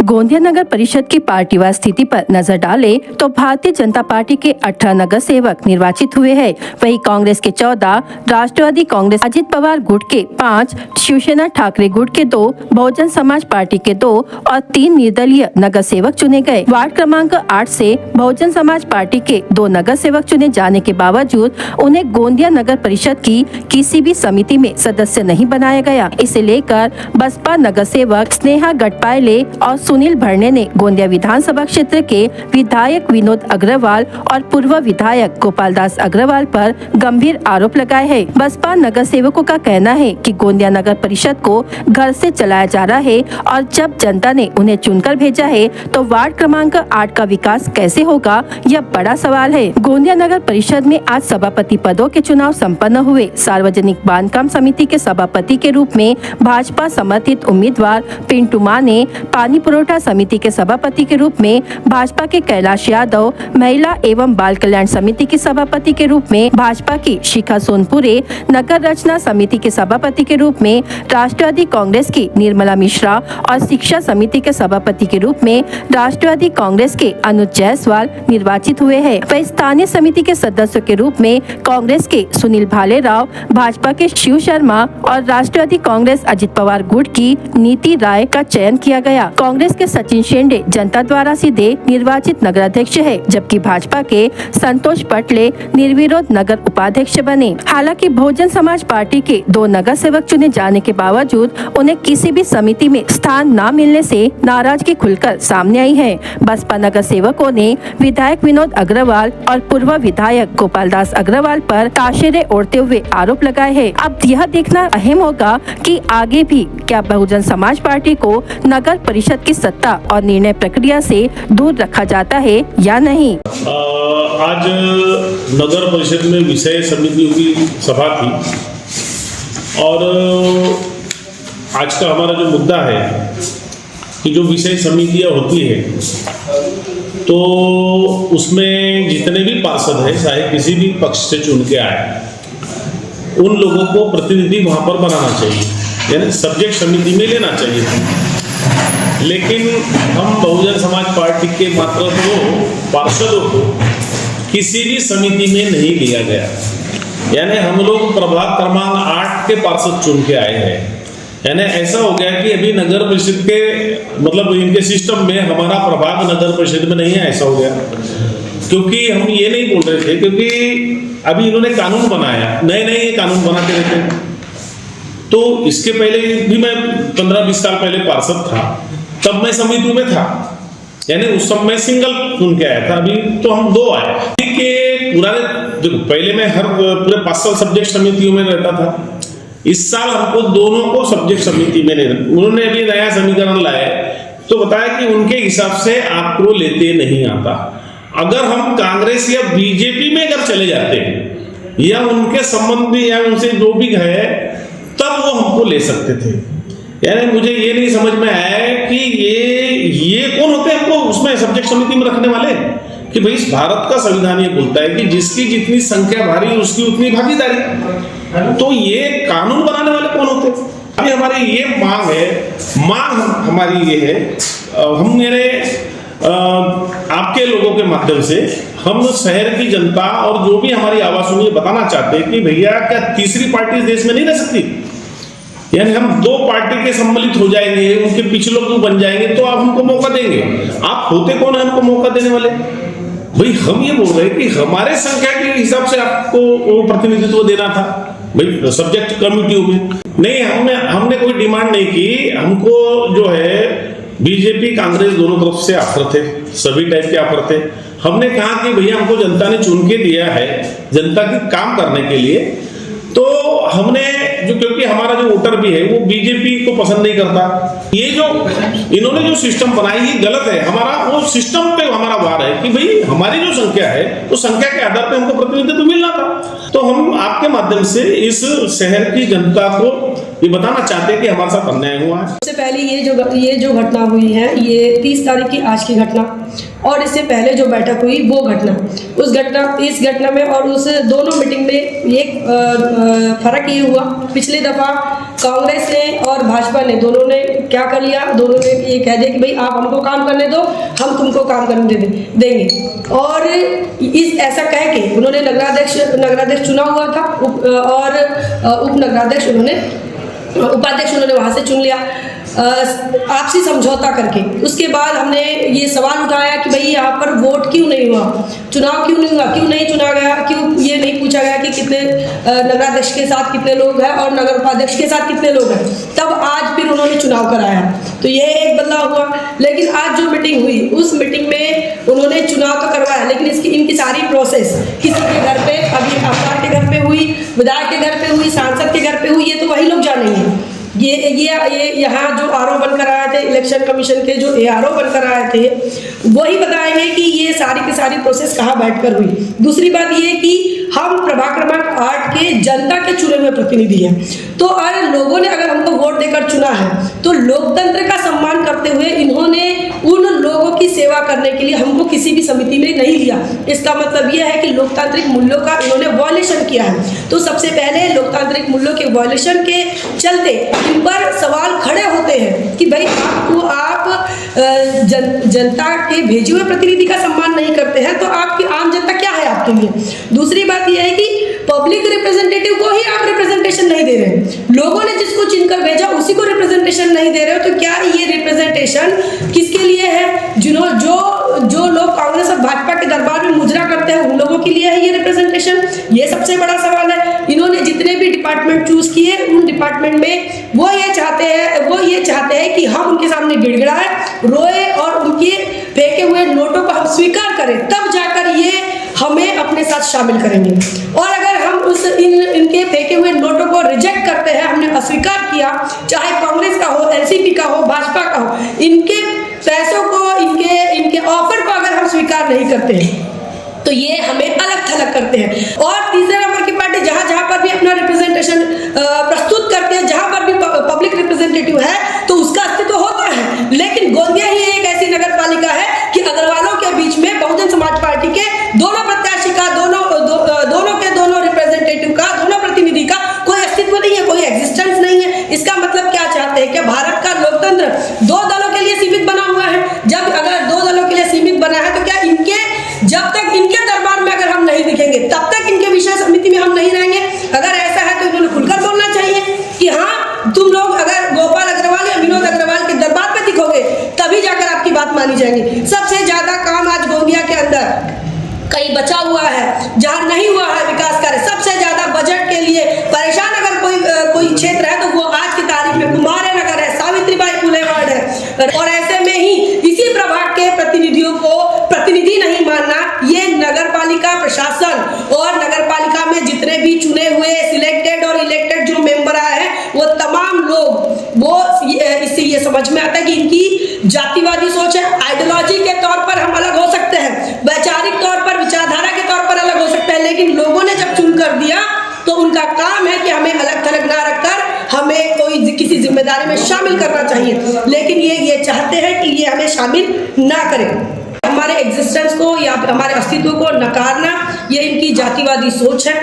गोंदिया नगर परिषद की पार्टीवार स्थिति पर नजर डाले तो भारतीय जनता पार्टी के 18 नगर सेवक निर्वाचित हुए हैं। वहीं कांग्रेस के 14, राष्ट्रवादी कांग्रेस अजित पवार गुट के 5, शिवसेना ठाकरे गुट के 2, बहुजन समाज पार्टी के 2 और 3 निर्दलीय नगर सेवक चुने गए। वार्ड क्रमांक 8 से बहुजन समाज पार्टी के 2 नगर सेवक चुने जाने के बावजूद उन्हें गोंदिया नगर परिषद की किसी भी समिति में सदस्य नहीं बनाया गया। इसे लेकर बसपा नगर सेवक स्नेहा गटपायले और सुनील भरने ने गोंदिया विधानसभा क्षेत्र के विधायक विनोद अग्रवाल और पूर्व विधायक गोपाल दास अग्रवाल पर गंभीर आरोप लगाए हैं। बसपा नगर सेवकों का कहना है कि गोंदिया नगर परिषद को घर से चलाया जा रहा है और जब जनता ने उन्हें चुनकर भेजा है तो वार्ड क्रमांक 8 का विकास कैसे होगा, यह बड़ा सवाल है। गोंदिया नगर परिषद में आज सभापति पदों के चुनाव संपन्न हुए। सार्वजनिक बांधकाम समिति के सभापति के रूप में भाजपा समर्थित उम्मीदवार पिंटू माने, पानी पुरोठा समिति के सभापति के रूप में भाजपा के कैलाश यादव, महिला एवं बाल कल्याण समिति के सभापति के रूप में भाजपा की शिखा सोनपुरे, नगर रचना समिति के सभापति के रूप में राष्ट्रवादी कांग्रेस की निर्मला मिश्रा और शिक्षा समिति के सभापति के रूप में राष्ट्रवादी कांग्रेस के अनुज जायसवाल निर्वाचित हुए हैं। वही स्थानीय समिति के सदस्यों के रूप में कांग्रेस के सुनील भालेराव, भाजपा के शिव शर्मा और राष्ट्रवादी कांग्रेस अजित पवार गुट की नीति राय का चयन किया गया। कांग्रेस के सचिन शेंडे जनता द्वारा सीधे निर्वाचित नगर अध्यक्ष है, जबकि भाजपा के संतोष पटले निर्विरोध नगर उपाध्यक्ष बने। हालांकि बहुजन समाज पार्टी के 2 नगर सेवक चुने जाने के बावजूद उन्हें किसी भी समिति में स्थान न मिलने से नाराजगी खुलकर सामने आई है। बसपा नगर सेवकों ने विधायक विनोद अग्रवाल और पूर्व विधायक गोपाल दास अग्रवाल पर ताशेरे ओढ़ते हुए आरोप लगाए हैं। अब यह देखना अहम होगा कि आगे भी क्या बहुजन समाज पार्टी को नगर परिषद की सत्ता और निर्णय प्रक्रिया से दूर रखा जाता है या नहीं। आज नगर परिषद में विषय समितियों की सभा थी और आज का हमारा जो मुद्दा है कि जो विषय समितियां होती है तो उसमें जितने भी पार्षद हैं, चाहे किसी भी पक्ष से चुन के आए, उन लोगों को प्रतिनिधि वहाँ पर बनाना चाहिए, यानी सब्जेक्ट समिति में लेना चाहिए। लेकिन हम बहुजन समाज पार्टी के मात्र 2 पार्षदों को किसी भी समिति में नहीं लिया गया, यानी हम लोग प्रभाग क्रमांक 8 के पार्षद चुन के आए हैं। यानी ऐसा हो गया कि अभी नगर परिषद के मतलब इनके सिस्टम में हमारा प्रभाग नगर परिषद में नहीं है, ऐसा हो गया। क्योंकि हम ये नहीं बोल रहे थे, क्योंकि अभी इन्होंने कानून बनाया, नए कानून बनाते रहते हैं। तो इसके पहले भी मैं 15-20 साल पहले पार्षद था, तब मैं समिति में था, यानी उस समय सिंगल चुन के आया था। अभी तो हम 2 आए कि पुराने देखो, पहले मैं हर पूरे 5 साल सब्जेक्ट समितियों में रहता था। इस साल हमको दोनों को सब्जेक्ट समिति में लेना। उन्होंने अभी नया समीकरण लाया तो बताया कि उनके हिसाब से आपको लेते नहीं आता। अगर हम कांग्रेस या बीजेपी में अगर चले जाते हैं या उनके संबंधी या उनसे जो भी है, तब वो हमको ले सकते थे। यानी मुझे ये नहीं समझ में आया कि ये कौन होते हैं हमको उसमें सब्जेक्ट समिति में रखने वाले, कि भाई भारत का संविधान ये बोलता है कि जिसकी जितनी संख्या भारी उसकी उतनी भागीदारी। तो ये कानून बनाने वाले कौन होते हैं? अभी हमारी ये मांग है, हमारी ये है, हम मेरे आपके लोगों के माध्यम से हम शहर की जनता और जो भी हमारी आवाज सुनिए बताना चाहते हैं कि भैया क्या तीसरी पार्टी इस देश में नहीं रह सकती? यानी हम 2 पार्टी के सम्मिलित हो जाएंगे, उनके पीछे लोग बन जाएंगे तो आप हमको मौका देंगे। आप होते कौन है हमको मौका देने वाले? भाई हम ये बोल रहे हैं कि हमारे संख्या के हिसाब से आपको वो प्रतिनिधित्व देना था भाई सब्जेक्ट कमिटियों में। नहीं, हमने कोई डिमांड नहीं की। हमको जो है बीजेपी कांग्रेस दोनों तरफ से ऑफर थे, सभी टाइप के ऑफर थे। हमने कहा कि भैया हमको जनता ने चुन के दिया है जनता के काम करने के लिए, तो हमने जो, क्योंकि हमारा जो वोटर भी है वो बीजेपी को पसंद नहीं करता। ये जो इन्होंने जो सिस्टम बनाई ये गलत है। हमारा वो सिस्टम पे हमारा वार है कि भाई हमारी जो संख्या है तो संख्या के आधार पे हमको प्रतिनिधित्व मिलना था। तो हम आपके माध्यम से इस शहर की जनता को ये बताना चाहते हैं कि हमारे साथ अन्याय हुआ है। पहले ये जो घटना हुई है, ये 30 तारीख की आज की घटना, और इससे पहले जो बैठक हुई वो घटना, इस घटना में और उस दोनों मीटिंग में एक फ़र्क ये हुआ, पिछले दफ़ा कांग्रेस ने और भाजपा ने दोनों ने क्या कर लिया, दोनों ने ये कह दिया कि भाई आप हमको काम करने दो, हम तुमको काम करने देंगे, और ऐसा कह के उन्होंने नगराध्यक्ष चुना हुआ था, और उपाध्यक्ष उन्होंने वहाँ से चुन लिया आपसी समझौता करके। उसके बाद हमने ये सवाल उठाया कि भाई यहाँ पर वोट क्यों नहीं हुआ, चुनाव क्यों नहीं हुआ, क्यों नहीं चुना गया, क्यों ये नहीं पूछा गया कि कितने नगराध्यक्ष के साथ कितने लोग हैं और नगर उपाध्यक्ष के साथ कितने लोग हैं। तब आज फिर उन्होंने चुनाव कराया, तो ये एक बदलाव हुआ। लेकिन आज जो मीटिंग हुई, उस मीटिंग में उन्होंने चुनाव तो करवाया, लेकिन इनकी सारी प्रोसेस किसी के घर पे, अभी अवतार के घर पे हुई, विधायक के घर पे हुई, सांसद के घर पे हुई, ये तो वही लोग जानेंगे। ये यहाँ जो आरओ बनकर आए थे, इलेक्शन कमीशन के जो ARO बनकर आए थे, वही बताएंगे कि ये सारी की सारी प्रोसेस कहाँ बैठकर हुई। दूसरी बात ये कि हम प्रभाग क्रमांक 8 के जनता के चुने हुए प्रतिनिधि हैं, तो अगर लोगों ने अगर हमको वोट देकर चुना है, तो लोकतंत्र का सम्मान करते हुए इन्होंने उन लोगों की सेवा करने के लिए हमको किसी भी समिति में नहीं लिया। इसका मतलब यह है कि लोकतांत्रिक मूल्यों का इन्होंने वायलेशन किया है। तो सबसे पहले लोकतांत्रिक मूल्यों के वायलेशन के चलते इन पर सवाल खड़े होते हैं कि भाई आप जनता के भेजे हुए प्रतिनिधि का सम्मान नहीं करते हैं, तो आपकी आम जनता क्या है आपके लिए। दूसरी बात यह है कि पब्लिक रिप्रेजेंटेटिव को ही आप रिप्रेजेंटेशन नहीं दे रहे हैं, लोगों ने जिसको चुनकर भेजा उसी को रिप्रेजेंटेशन नहीं दे रहे हो, तो क्या ये रिप्रेजेंटेशन किसके लिए है। जो लोग कांग्रेस और भाजपा के दरबार में मुजरा करते हैं उन लोगों के लिए है ये रिप्रेजेंटेशन। ये सबसे बड़ा सवाल है। इन्होंने जितने भी डिपार्टमेंट चूज किए, उन डिपार्टमेंट में वो ये चाहते हैं कि हम उनके सामने गिड़गिड़ाएं, रोए और उनके फेंके हुए नोटों को हम स्वीकार करें, तब जाकर ये हमें अपने साथ शामिल करेंगे। और अगर हम इनके फेंके हुए नोटों को रिजेक्ट करते हैं, हमने अस्वीकार किया, चाहे कांग्रेस का हो, LCP का हो, भाजपा का हो, इनके पैसों को, इनके ऑफर को अगर हम स्वीकार नहीं करते हैं, तो ये हमें अलग थलग करते हैं। और तीसरे नंबर की पार्टी जहां पर भी अपना रिप्रेजेंटेशन प्रस्तुत करते हैं, जहां पर भी पब्लिक रिप्रेजेंटेटिव है, तो उसका अस्तित्व होता है। लेकिन गोंदिया ही एक ऐसी नगर पालिका है कि अग्रवालों के बीच में बहुजन समाज पार्टी के दोनों प्रत्याशी का, दोनों रिप्रेजेंटेटिव का, दोनों प्रतिनिधि का कोई अस्तित्व नहीं है, कोई एग्जिस्टेंस नहीं है। इसका मतलब क्या चाहते हैं कि भारत का लोकतंत्र 2 दलों के लिए सीमित बना हुआ है। जब अगर 2 दलों के लिए सीमित बना है, तो क्या जब तक इनके दरबार में अगर हम नहीं दिखेंगे, तब तक इनके विषय समिति में हम नहीं रहेंगे। अगर ऐसा है तो इन्होंने खुलकर बोलना चाहिए कि हाँ, तुम लोग अगर गोपाल अग्रवाल या विनोद अग्रवाल के दरबार पे दिखोगे, तभी जाकर आपकी बात मानी जाएगी। सबसे ज्यादा काम आज गोंदिया के अंदर कहीं बचा हुआ है, जहां नहीं हुआ है विकास कार्य। सबसे ज्यादा बजट के लिए परेशान अगर कोई क्षेत्र है, तो वो आज की तारीख में कुमार नगर है, सावित्रीबाई फुले वार्ड है। और ऐसे में ही इसी प्रभाग के प्रतिनिधियों को प्रतिनिधि नहीं मानना, ये नगर पालिका प्रशासन और नगर पालिका में जितने भी चुने हुए सिलेक्टेड और इलेक्टेड जो मेंबर आए हैं, वो तमाम लोग इससे ये समझ में आता है कि इनकी जातिवादी सोच है। आइडियोलॉजी के तौर पर हम अलग हो सकते हैं, वैचारिक तौर पर, विचारधारा के तौर पर अलग हो सकते हैं, लेकिन लोगों ने जब चुन कर दिया, तो उनका काम है कि हमें अलग थलग ना रखकर हमें किसी जिम्मेदारी में शामिल करना चाहिए। लेकिन ये चाहते हैं कि ये हमें शामिल ना करें। हमारे एग्जिस्टेंस को या हमारे अस्तित्व को नकारना, ये इनकी जातिवादी सोच है।